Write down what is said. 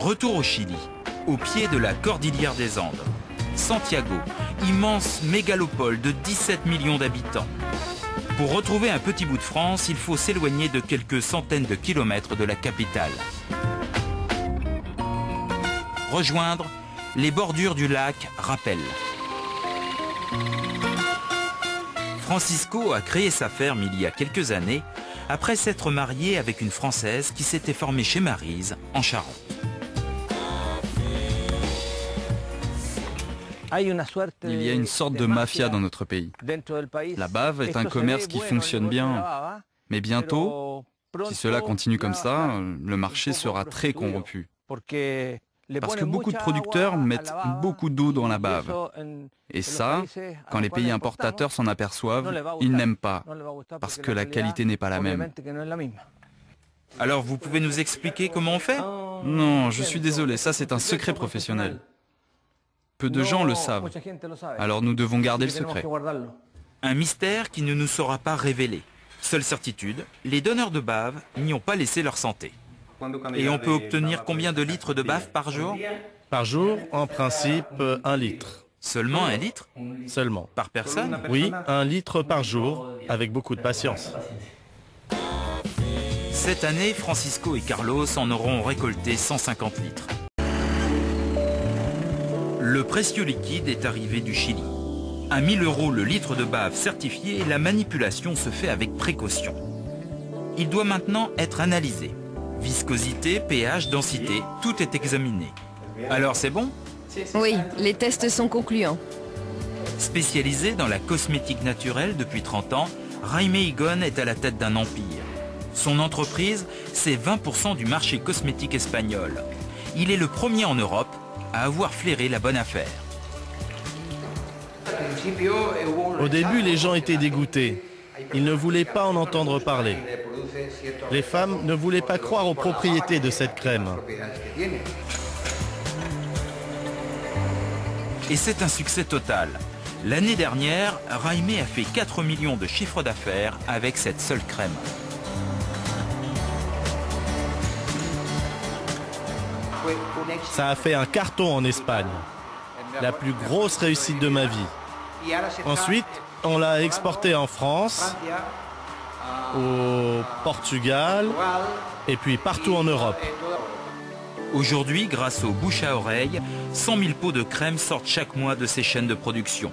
Retour au Chili, au pied de la cordillère des Andes. Santiago, immense mégalopole de 17 millions d'habitants. Pour retrouver un petit bout de France, il faut s'éloigner de quelques centaines de kilomètres de la capitale. Rejoindre les bordures du lac Rapel. Francisco a créé sa ferme il y a quelques années, après s'être marié avec une Française qui s'était formée chez Maryse, en Charente. Il y a une sorte de mafia dans notre pays. La bave est un commerce qui fonctionne bien, mais bientôt, si cela continue comme ça, le marché sera très corrompu. Parce que beaucoup de producteurs mettent beaucoup d'eau dans la bave. Et ça, quand les pays importateurs s'en aperçoivent, ils n'aiment pas, parce que la qualité n'est pas la même. Alors vous pouvez nous expliquer comment on fait? Non, je suis désolé, ça c'est un secret professionnel. Peu de gens le savent, alors nous devons garder le secret. Un mystère qui ne nous sera pas révélé. Seule certitude, les donneurs de bave n'y ont pas laissé leur santé. Et on peut obtenir combien de litres de bave par jour? Par jour, en principe, 1 litre. Seulement 1 litre? Seulement. Par personne? Oui, 1 litre par jour, avec beaucoup de patience. Cette année, Francisco et Carlos en auront récolté 150 litres. Le précieux liquide est arrivé du Chili. À 1 000 € le litre de bave certifié, la manipulation se fait avec précaution. Il doit maintenant être analysé. Viscosité, pH, densité, tout est examiné. Alors c'est bon? Oui, les tests sont concluants. Spécialisé dans la cosmétique naturelle depuis 30 ans, Jaime Igon est à la tête d'un empire. Son entreprise, c'est 20% du marché cosmétique espagnol. Il est le premier en Europe à avoir flairé la bonne affaire. Au début, les gens étaient dégoûtés. Ils ne voulaient pas en entendre parler. Les femmes ne voulaient pas croire aux propriétés de cette crème. Et c'est un succès total. L'année dernière, Jaime a fait 4 millions de chiffre d'affaires avec cette seule crème. Ça a fait un carton en Espagne. La plus grosse réussite de ma vie. Ensuite, on l'a exporté en France, au Portugal et puis partout en Europe. Aujourd'hui, grâce au bouche à oreille, 100 000 pots de crème sortent chaque mois de ces chaînes de production.